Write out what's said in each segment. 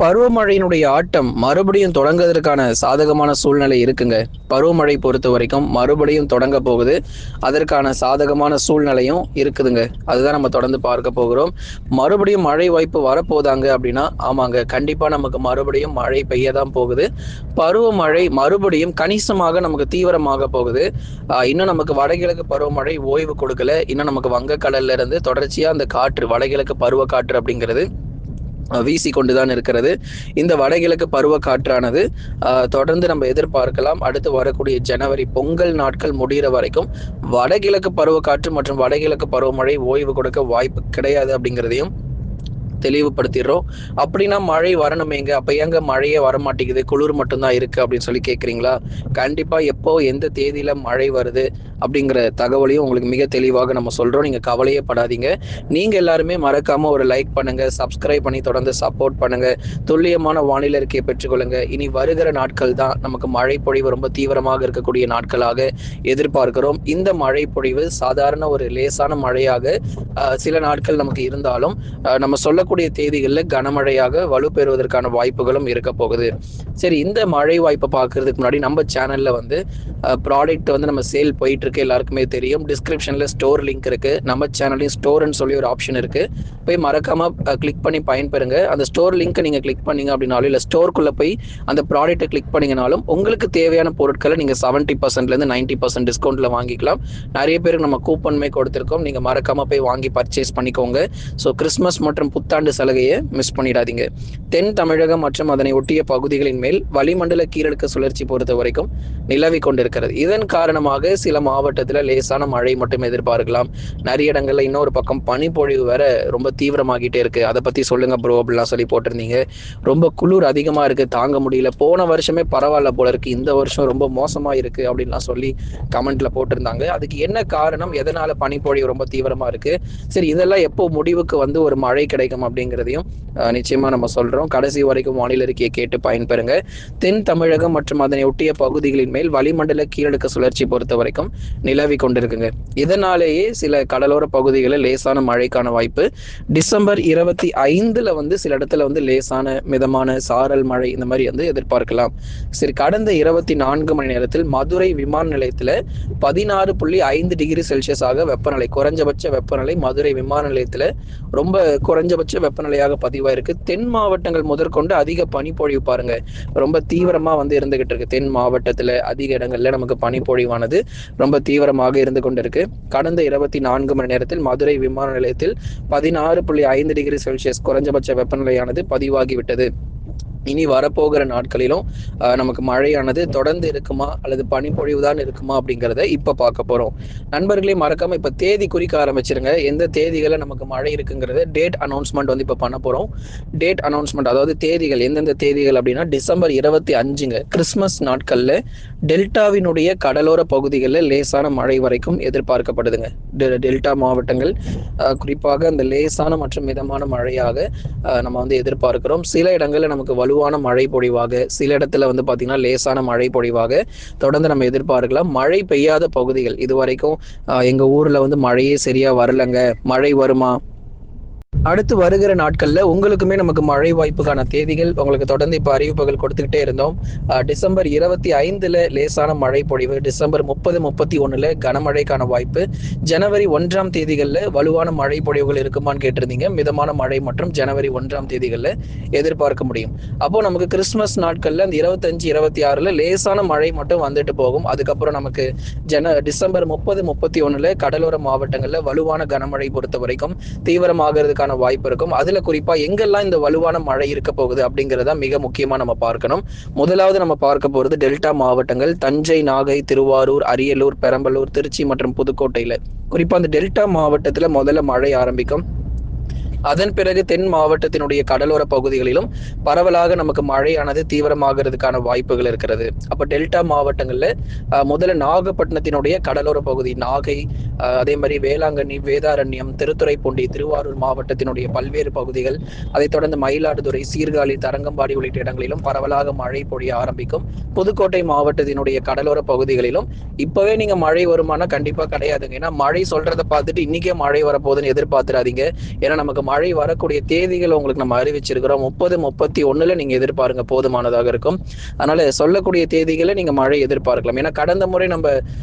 பருவமழையினுடைய ஆட்டம் மறுபடியும் தொடங்குவதற்கான சாதகமான சூழ்நிலை இருக்குங்க. பருவமழை பொறுத்த வரைக்கும் மறுபடியும் தொடங்க போகுது. அதற்கான சாதகமான சூழ்நிலையும் இருக்குதுங்க. அதுதான் நம்ம தொடர்ந்து பார்க்க போகிறோம். மறுபடியும் மழை வாய்ப்பு வரப்போதாங்க அப்படின்னா, ஆமாங்க, கண்டிப்பா நமக்கு மறுபடியும் மழை பெய்ய தான் போகுது. பருவமழை மறுபடியும் கணிசமாக நமக்கு தீவிரமாக போகுது. இன்னும் நமக்கு வடகிழக்கு பருவமழை ஓய்வு கொடுக்கல. இன்னும் நமக்கு வங்கக்கடல்ல இருந்து தொடர்ச்சியா அந்த காற்று, வடகிழக்கு பருவ காற்று அப்படிங்கிறது வீசி கொண்டுதான் இருக்கிறது. இந்த வடகிழக்கு பருவ காற்றானது தொடர்ந்து நம்ம எதிர்பார்க்கலாம். அடுத்து வரக்கூடிய ஜனவரி பொங்கல் நாட்கள் முடிகிற வரைக்கும் வடகிழக்கு பருவ காற்று மற்றும் வடகிழக்கு பருவமழை ஓய்வு கொடுக்க வாய்ப்பு கிடையாது அப்படிங்கிறதையும் தெளிவுபடுத்திடுறோம். அப்படின்னா மழை வரணுமேங்க, அப்ப ஏங்க மழையே வரமாட்டேங்குது, குளிர் மட்டும்தான் இருக்கு அப்படின்னு சொல்லி கேட்குறீங்களா? கண்டிப்பா எப்போ எந்த தேதியில மழை வருது அப்படிங்கிற தகவலையும் உங்களுக்கு மிக தெளிவாக நம்ம சொல்றோம். நீங்க கவலையே படாதீங்க. நீங்க எல்லாருமே மறக்காம ஒரு லைக் பண்ணுங்க, சப்ஸ்கிரைப் பண்ணி தொடர்ந்து சப்போர்ட் பண்ணுங்க. துல்லியமான வானிலை அறிக்கையை பெற்றுக்கொள்ளுங்க. இனி வருகிற நாட்கள் தான் நமக்கு மழை பொழிவு ரொம்ப தீவிரமாக இருக்கக்கூடிய நாட்களாக எதிர்பார்க்கிறோம். இந்த மழை பொழிவு சாதாரண ஒரு லேசான மழையாக சில நாட்கள் நமக்கு இருந்தாலும் நம்ம சொல்லக்கூடிய தேதிகளில் கனமழையாக வலுப்பெறுவதற்கான வாய்ப்புகளும் இருக்க போகுது. சரி, இந்த மழை வாய்ப்பை பார்க்கறதுக்கு முன்னாடி நம்ம சேனல்ல வந்து ப்ராடக்ட் வந்து நம்ம சேல் போயிட்டு இருக்கு, எல்லாருக்குமே தெரியும். டிஸ்கிரிப்ஷன்ல ஸ்டோர் லிங்க் இருக்கு. நம்ம சேனல்லையும் ஸ்டோர்னு சொல்லி ஒரு ஆப்ஷன் இருக்கு. போய் மறக்காம கிளிக் பண்ணி பயன்பெறுங்க. அந்த ஸ்டோர் லிங்க்கை நீங்க கிளிக் பண்ணீங்க அப்படின்னாலும், இல்லை ஸ்டோருக்குள்ள போய் அந்த ப்ராடக்ட்டை கிளிக் பண்ணீங்கனாலும் உங்களுக்கு தேவையான பொருட்களை நீங்க 70% 90% டிஸ்கவுண்ட்ல வாங்கிக்கலாம். நிறைய பேருக்கு நம்ம கூப்பன்மே கொடுத்துருக்கோம். நீங்க மறக்காம போய் வாங்கி பர்ச்சேஸ் பண்ணிக்கோங்க. ஸோ கிறிஸ்மஸ் மற்றும் புத்தாண்டு சலுகையை மிஸ் பண்ணிடாதீங்க. தென் தமிழகம் மற்றும் அதனை ஒட்டிய பகுதிகளின் மேல் வளிமண்டல கீழடுக்கு சுழற்சி பொறுத்த வரைக்கும் நிலவி கொண்டிருக்கிறது. இதன் காரணமாக சில மாவட்டத்தில் லேசான மழை மட்டும் எதிர்பார்க்கலாம். நிறைய இடங்கள்ல இன்னொரு பக்கம் பனிப்பொழிவு வேற ரொம்ப தீவிரமாகிட்டே இருக்கு. அதை பத்தி சொல்லுங்க ப்ரோ அப்படிலாம் சொல்லி போட்டிருந்தீங்க. ரொம்ப குளிர் அதிகமா இருக்கு, தாங்க முடியல. போன வருஷமே பரவாயில்ல போல இருக்கு, இந்த வருஷம் ரொம்ப மோசமா இருக்கு அப்படின்லாம் சொல்லி கமெண்ட்ல போட்டிருந்தாங்க. அதுக்கு என்ன காரணம், எதனால பனிப்பொழிவு ரொம்ப தீவிரமா இருக்கு, சரி இதெல்லாம் எப்போ முடிவுக்கு வந்து ஒரு மழை கிடைக்கும் அப்படிங்கிறதையும் நிச்சயமா நம்ம சொல்றோம். கடைசி வரைக்கும் வானிலை அறிக்கையை கேட்டு பயன்பெறுங்க. தென் தமிழகம் மற்றும் அதனை ஒட்டிய பகுதிகளின் மேல் வளிமண்டல கீழடுக்கு சுழற்சி பொறுத்த வரைக்கும் நிலவி கொண்டிருக்குங்க. இதனாலேயே சில கடலோர பகுதிகளில் லேசான மழைக்கான வாய்ப்பு. டிசம்பர் 25 வந்து சில இடத்துல வந்து லேசான மிதமான சாரல் மழை இந்த மாதிரி வந்து எதிர்பார்க்கலாம். சரி, கடந்த 24 மணி நேரத்தில் மதுரை விமான நிலையத்துல 16.5 டிகிரி செல்சியஸாக வெப்பநிலை, குறைஞ்சபட்ச வெப்பநிலை மதுரை விமான நிலையத்துல ரொம்ப குறைஞ்சபட்ச வெப்பநிலையாக பதிவாயிருக்கு. தென் மாவட்டங்கள் முதற்கொண்டு அதிக பனிப்பொழிவு பாருங்க, ரொம்ப தீவிரமா வந்து இருந்துகிட்டு இருக்கு. தென் மாவட்டத்துல அதிக இடங்கள்ல நமக்கு பனிப்பொழிவானது ரொம்ப தீவிரமாக இருந்து கொண்டிருக்கு. கடந்த 24 மணி நேரத்தில் மதுரை விமான நிலையத்தில் 16.5 டிகிரி செல்சியஸ் குறைஞ்சபட்ச வெப்பநிலையானது பதிவாகிவிட்டது. இனி வரப்போகிற நாட்களிலும் நமக்கு மழையானது தொடர்ந்து இருக்குமா அல்லது பனிப்பொழிவு தான் இருக்குமா அப்படிங்கிறத இப்ப பார்க்க போறோம். நண்பர்களே, மறக்காம இப்ப தேதி குறிக்க ஆரம்பிச்சிருங்க. எந்த தேதிகளை நமக்கு மழை இருக்குங்கிறத டேட் அனௌன்ஸ்மெண்ட் வந்து இப்ப பண்ண போறோம். டேட் அனௌன்ஸ்மெண்ட், அதாவது தேதிகள், எந்தெந்த தேதிகள் அப்படின்னா டிசம்பர் 25 கிறிஸ்துமஸ் நாட்கள்ல டெல்டாவினுடைய கடலோர பகுதிகளில் லேசான மழை வரைக்கும் எதிர்பார்க்கப்படுதுங்க. டெல்டா மாவட்டங்கள் குறிப்பாக அந்த லேசான மற்றும் மிதமான மழையாக நம்ம வந்து எதிர்பார்க்கிறோம். சில இடங்கள்ல நமக்கு வலுவான மழை பொழிவாக, சில இடத்துல வந்து பாத்தீங்கன்னா லேசான மழை பொழிவாக தொடர்ந்து நம்ம எதிர்பார்க்கலாம். மழை பெய்யாத பகுதிகள், இதுவரைக்கும் எங்க ஊர்ல வந்து மழையே சரியா வரலங்க, மழை வருமா, அடுத்து வருகிற நாட்கள்ல உங்களுக்குமே நமக்கு மழை வாய்ப்புக்கான தேதிகள் உங்களுக்கு தொடர்ந்து இப்ப அறிவிப்புகள் கொடுத்துக்கிட்டே இருந்தோம். டிசம்பர் 25 லேசான மழை பொழிவு, டிசம்பர் 30, 31 கனமழைக்கான வாய்ப்பு, ஜனவரி 1 தேதிகள்ல வலுவான மழை பொழிவுகள் இருக்குமான்னு கேட்டிருந்தீங்க. மிதமான மழை மற்றும் ஜனவரி 1 தேதிகள்ல எதிர்பார்க்க முடியும். அப்போ நமக்கு கிறிஸ்துமஸ் நாட்கள்ல அந்த 25, 26 லேசான மழை மட்டும் வந்துட்டு போகும். அதுக்கப்புறம் நமக்கு டிசம்பர் 30, 31 கடலோர மாவட்டங்கள்ல வலுவான கனமழை பொறுத்த வரைக்கும் தீவிரமாகிறதுக்கான வாய்ப்பு இருக்கும். அதுல குறிப்பா எங்கெல்லாம் இந்த வலுவான மழை இருக்க போகுது அப்படிங்கறத மிக முக்கியமா நம்ம பார்க்கணும். முதலாவது நம்ம பார்க்க போறது டெல்டா மாவட்டங்கள், தஞ்சை, நாகை, திருவாரூர், அரியலூர், பெரம்பலூர், திருச்சி மற்றும் புதுக்கோட்டையில. குறிப்பா அந்த டெல்டா மாவட்டத்துல முதல்ல மழை ஆரம்பிக்கும். அதன் பிறகு தென் மாவட்டத்தினுடைய கடலோர பகுதிகளிலும் பரவலாக நமக்கு மழையானது தீவிரமாகிறதுக்கான வாய்ப்புகள் இருக்கிறது. அப்ப டெல்டா மாவட்டங்கள்ல முதல்ல நாகப்பட்டினத்தினுடைய கடலோர பகுதி, நாகை, அதே மாதிரி வேளாங்கண்ணி, வேதாரண்யம், திருத்துறைப்பூண்டி, திருவாரூர் மாவட்டத்தினுடைய பல்வேறு பகுதிகள், அதைத் தொடர்ந்து மயிலாடுதுறை, சீர்காழி, தரங்கம்பாடி உள்ளிட்ட இடங்களிலும் பரவலாக மழை பொழிய ஆரம்பிக்கும். புதுக்கோட்டை மாவட்டத்தினுடைய கடலோர பகுதிகளிலும் இப்பவே நீங்க மழை வருமானா கண்டிப்பா கிடையாதுங்க. ஏன்னா மழை சொல்றதை பார்த்துட்டு இன்னைக்கே மழை வரப்போகுதுன்னு எதிர்பார்த்துறாதீங்க. ஏன்னா நமக்கு மழை வரக்கூடிய தேதிகள் உங்களுக்கு நம்ம அறிவிச்சிருக்கிறோம். 30, 31 நீங்க எதிர்பாருங்க, போதுமானதாக இருக்கும். அதனால சொல்லக்கூடிய தேதிகளை நீங்க மழை எதிர்பார்க்கலாம். ஏன்னா கடந்த முறை நம்ம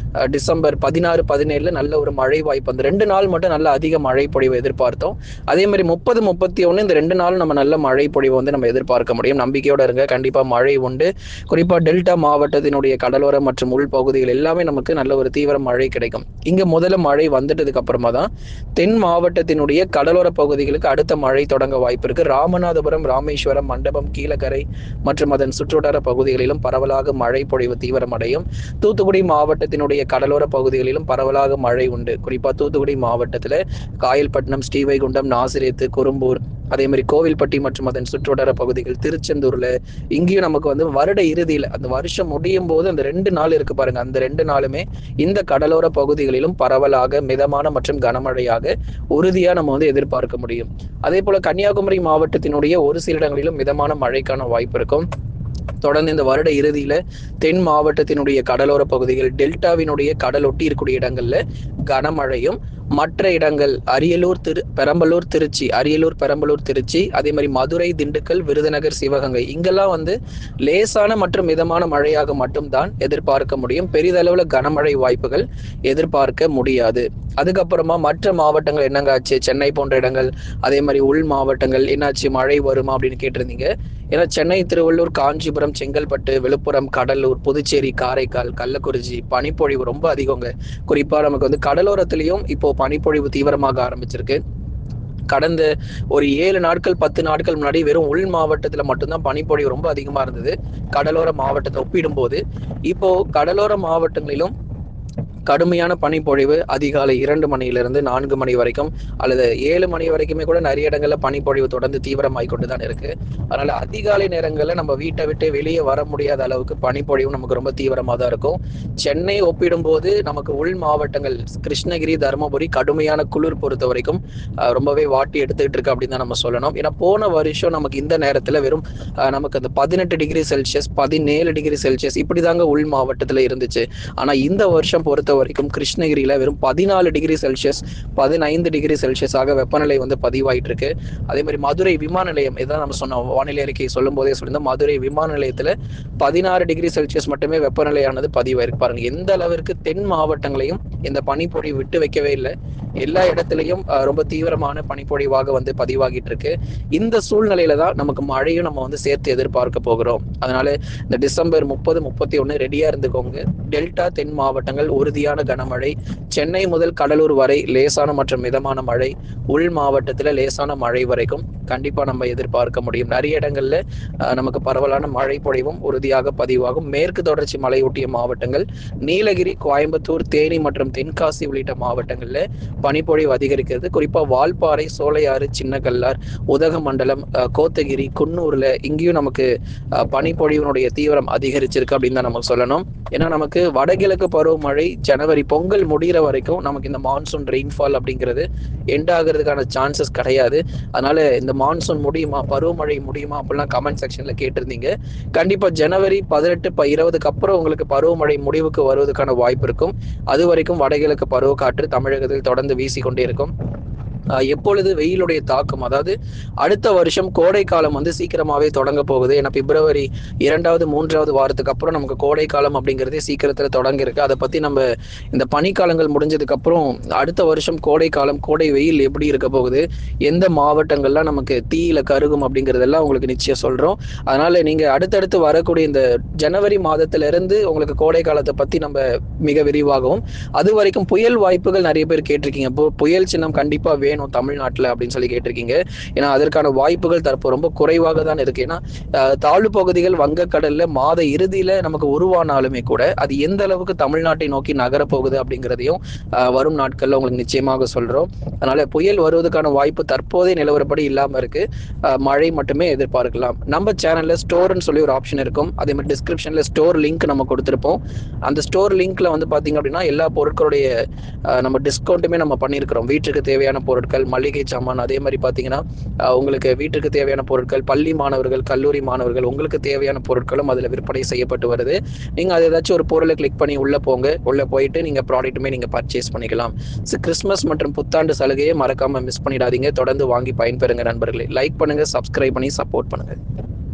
டிசம்பர் 16, 17 நல்ல ஒரு மழை வாய்ப்பு, அந்த 2 நாள் மட்டும் நல்ல அதிக மழை பொழிவு எதிர்பார்த்தோம். அதே மாதிரி 30, 31 இந்த 2 நாள் நம்ம நல்ல மழை பொழிவு வந்து நம்ம எதிர்பார்க்க முடியும். நம்பிக்கையோட இருங்க, கண்டிப்பா மழை உண்டு. குறிப்பா டெல்டா மாவட்டத்தினுடைய கடலோர மற்றும் உள் பகுதிகள் எல்லாமே நமக்கு நல்ல ஒரு தீவிர மழை கிடைக்கும். இங்க முதல்ல மழை வந்துட்டதுக்கு அப்புறமா தான் தென் மாவட்டத்தினுடைய கடலோர பகுதிகளுக்கு அடுத்த மழை தொடங்க வாய்ப்பு இருக்கு. ராமநாதபுரம், ராமேஸ்வரம், மண்டபம், கீழக்கரை மற்றும் அதன் சுற்றுவட்டார பகுதிகளிலும் பரவலாக மழை பொழிவு தீவிரமடையும். தூத்துக்குடி மாவட்டத்தினுடைய கடலோர பகுதிகளிலும் பரவலாக மழை உண்டு. குறிப்பா தூத்துக்குடி மாவட்டத்துல காயல்பட்டினம், ஸ்ரீவைகுண்டம், நாசிரேத்து, குரும்பூர், அதே மாதிரி கோவில்பட்டி மற்றும் அதன் சுற்றுவட்டார பகுதிகள், திருச்செந்தூர்ல இங்கேயும் நமக்கு வந்து வருட இறுதியில அந்த வருஷம் முடியும் போது அந்த 2 நாள் இருக்கு பாருங்க, அந்த 2 நாளுமே இந்த கடலோர பகுதிகளிலும் பரவலாக மிதமான மற்றும் கனமழையாக உறுதியா நம்ம வந்து எதிர்பார்க்க முடியும். அதே போல கன்னியாகுமரி மாவட்டத்தினுடைய ஒரு சில இடங்களிலும் மிதமான மழைக்கான வாய்ப்பு இருக்கும். தொடர்ந்து இந்த வருட இறுதியில தென் மாவட்டத்தினுடைய கடலோர பகுதிகள், டெல்டாவினுடைய கடல் ஒட்டி இருக்கக்கூடிய இடங்கள்ல கனமழையும், மற்ற இடங்கள் அரியலூர், பெரம்பலூர், திருச்சி, அரியலூர், பெரம்பலூர், திருச்சி, அதே மாதிரி மதுரை, திண்டுக்கல், விருதுநகர், சிவகங்கை இங்கெல்லாம் வந்து லேசான மற்றும் மிதமான மழையாக மட்டும்தான் எதிர்பார்க்க முடியும். பெரிதளவுல கனமழை வாய்ப்புகள் எதிர்பார்க்க முடியாது. அதுக்கப்புறமா மற்ற மாவட்டங்கள் என்னங்க ஆச்சு, சென்னை போன்ற இடங்கள், அதே மாதிரி உள் மாவட்டங்கள் என்னாச்சு, மழை வருமா அப்படின்னு கேட்டிருந்தீங்க. ஏன்னா சென்னை, திருவள்ளூர், காஞ்சிபுரம், செங்கல்பட்டு, விழுப்புரம், கடலூர், புதுச்சேரி, காரைக்கால், கள்ளக்குறிச்சி பனிப்பொழிவு ரொம்ப அதிகங்க. குறிப்பா நமக்கு வந்து கடலோரத்திலையும் இப்போ பனிப்பொழிவு தீவிரமாக ஆரம்பிச்சிருக்கு. கடந்த ஒரு 7 நாட்கள் 10 நாட்கள் முன்னாடி வெறும் உள் மாவட்டத்துல மட்டும்தான் பனிப்பொழிவு ரொம்ப அதிகமா இருந்தது கடலோர மாவட்டத்தை ஒப்பிடும் போது. இப்போ கடலோர மாவட்டங்களிலும் கடுமையான பனிப்பொழிவு அதிகாலை 2 மணியிலிருந்து 4 மணி வரைக்கும் அல்லது 7 மணி வரைக்குமே கூட நிறைய இடங்கள்ல பனிப்பொழிவு தொடர்ந்து தீவிரமாய் கொண்டுதான் இருக்கு. அதனால அதிகாலை நேரங்கள்ல நம்ம வீட்டை விட்டு வெளியே வர முடியாத அளவுக்கு பனிப்பொழிவு நமக்கு ரொம்ப தீவிரமா தான் இருக்கும். சென்னை ஒப்பிடும் போது நமக்கு உள் மாவட்டங்கள் கிருஷ்ணகிரி, தருமபுரி கடுமையான குளிர் பொறுத்த வரைக்கும் ரொம்பவே வாட்டி எடுத்துக்கிட்டு இருக்கு அப்படின்னு தான் நம்ம சொல்லணும். ஏன்னா போன வருஷம் நமக்கு இந்த நேரத்துல வெறும் நமக்கு அந்த 18 டிகிரி செல்சியஸ் 17 டிகிரி செல்சியஸ் இப்படிதாங்க உள் மாவட்டத்துல இருந்துச்சு. ஆனா இந்த வருஷம் பொறுத்த வரைக்கும் கிருஷ்ணகிரியில வெறும் 14 டிகிரி செல்சியஸ் 15 டிகிரி செல்சியஸாக வெப்பநிலை வந்து பதிவாயிட்டு இருக்கு. அதே மாதிரி மதுரை விமான நிலையம், இதான் நம்ம சொன்னோம் வானிலை அறிக்கை சொல்லும் போதே சொல்லியிருந்தோம், மதுரை விமான நிலையத்துல 16 டிகிரி செல்சியஸ் மட்டுமே வெப்பநிலையானது பதிவாயிருக்கு. பாருங்க எந்த அளவிற்கு தென் மாவட்டங்களையும் இந்த பனிப்பொழிவு விட்டு வைக்கவே இல்லை. எல்லா இடத்துலையும் ரொம்ப தீவிரமான பனிப்பொழிவாக வந்து பதிவாகிட்டு இருக்கு. இந்த சூழ்நிலையில தான் நமக்கு மழையும் நம்ம வந்து சேர்த்து எதிர்பார்க்க போகிறோம். அதனால இந்த டிசம்பர் 30, 31 ரெடியா இருந்துக்கோங்க. டெல்டா தென் மாவட்டங்கள் உறுதியான கனமழை, சென்னை முதல் கடலூர் வரை லேசான மற்றும் மிதமான மழை, உள் மாவட்டத்துல லேசான மழை வரைக்கும் கண்டிப்பா நம்ம எதிர்பார்க்க முடியும். நிறைய இடங்கள்ல நமக்கு பரவலான மழை பொழிவும் உறுதியாக பதிவாகும். மேற்கு தொடர்ச்சி மலையொட்டிய மாவட்டங்கள், நீலகிரி, கோயம்புத்தூர், தேனி மற்றும் தென்காசி உள்ளிட்ட மாவட்டங்கள்ல பனிப்பொழிவு அதிகரிக்கிறது. குறிப்பா வால்பாறை, சோலையாறு, சின்னக்கல்லார், உதகமண்டலம், கோத்தகிரி, குன்னூர்ல இங்கேயும் நமக்கு பனிப்பொழிவினுடைய தீவிரம் அதிகரிச்சிருக்கு அப்படின்னு தான் நமக்கு சொல்லணும். ஏன்னா நமக்கு வடகிழக்கு பருவமழை ஜனவரி பொங்கல் முடிகிற வரைக்கும் நமக்கு இந்த மான்சூன் ரெயின்ஃபால் அப்படிங்கிறது எண்ட் ஆகிறதுக்கான சான்சஸ் கிடையாது. அதனால இந்த மான்சூன் முடியுமா, பருவமழை முடியுமா அப்படிலாம் கமெண்ட் செக்ஷன்ல கேட்டிருந்தீங்க. கண்டிப்பா ஜனவரி 18, 20க்கு அப்புறம் உங்களுக்கு பருவமழை முடிவுக்கு வருவதற்கான வாய்ப்பு இருக்கும். அது வரைக்கும் வடகிழக்கு பருவக்காற்று தமிழகத்தில் தொடர்ந்து வீசிக்கொண்டே இருக்கும். எப்பொழுது வெயிலுடைய தாக்கம், அதாவது அடுத்த வருஷம் கோடை காலம் வந்து சீக்கிரமாவே தொடங்க போகுது. ஏன்னா பிப்ரவரி 2வது 3வது வாரத்துக்கு அப்புறம் நமக்கு கோடை காலம் அப்படிங்கிறதே சீக்கிரத்துல தொடங்கி இருக்கு. அதை பத்தி நம்ம இந்த பனிக்காலங்கள் முடிஞ்சதுக்கு அப்புறம் அடுத்த வருஷம் கோடை காலம், கோடை வெயில் எப்படி இருக்க போகுது, எந்த மாவட்டங்கள்லாம் நமக்கு தீயில கருகும் அப்படிங்கிறதெல்லாம் உங்களுக்கு நிச்சயம் சொல்றோம். அதனால நீங்க அடுத்தடுத்து வரக்கூடிய இந்த ஜனவரி மாதத்துல இருந்து உங்களுக்கு கோடை காலத்தை பத்தி நம்ம மிக விரிவாகவும், அது வரைக்கும் புயல் வாய்ப்புகள் நிறைய பேர் கேட்டிருக்கீங்க. புயல் சின்னம் கண்டிப்பா வேணும் தமிழ்நாட்டுல அப்படின்னு சொல்லி கேட்டிருக்கீங்க. ஏன்னா அதற்கான வாய்ப்புகள் தற்போது ரொம்ப குறைவாக தான் இருக்கு. ஏன்னா தாழ்வு பகுதிகள் வங்கக்கடல்ல மாத இறுதியில நமக்கு உருவானாலுமே கூட அது எந்த அளவுக்கு தமிழ்நாட்டை நோக்கி நகரப்போகுது அப்படிங்கிறதையும் வரும் நாட்கள்ல உங்களுக்கு நிச்சயமாக சொல்றோம். அதனால புயல் வருவதற்கான வாய்ப்பு தற்போதைய நிலவரப்படி இல்லாம இருக்கு. மழை மட்டுமே எதிர்பார்க்கலாம். நம்ம சேனல்ல ஸ்டோர்னு சொல்லி ஒரு ஆப்ஷன் இருக்கும். அதே மாதிரி டிஸ்கிரிப்ஷன்ல ஸ்டோர் லிங்க் நம்ம கொடுத்திருப்போம். அந்த ஸ்டோர் லிங்க்ல வந்து பாத்தீங்க அப்படின்னா எல்லா பொருட்களுடைய நம்ம டிஸ்கவுண்ட்டுமே நம்ம பண்ணியிருக்கிறோம். வீட்டுக்கு தேவையான பொருட்கள் பொருட்கள், மளிகை சாமான், அதே மாதிரி பார்த்தீங்கன்னா உங்களுக்கு வீட்டுக்கு தேவையான பொருட்கள், பள்ளி மாணவர்கள், கல்லூரி மாணவர்கள் உங்களுக்கு தேவையான பொருட்களும் அதில் விற்பனை செய்யப்பட்டு வருது. நீங்கள் அது ஏதாச்சும் ஒரு பொருளை கிளிக் பண்ணி உள்ளே போங்க. உள்ளே போயிட்டு நீங்கள் ப்ராடக்ட்டுமே நீங்கள் பர்ச்சேஸ் பண்ணிக்கலாம். கிறிஸ்மஸ் மற்றும் புத்தாண்டு சலுகையை மறக்காமல் மிஸ் பண்ணிடாதீங்க. தொடர்ந்து வாங்கி பயன்பெறுங்க நண்பர்களே. லைக் பண்ணுங்கள், சப்ஸ்கிரைப் பண்ணி சப்போர்ட் பண்ணுங்கள்.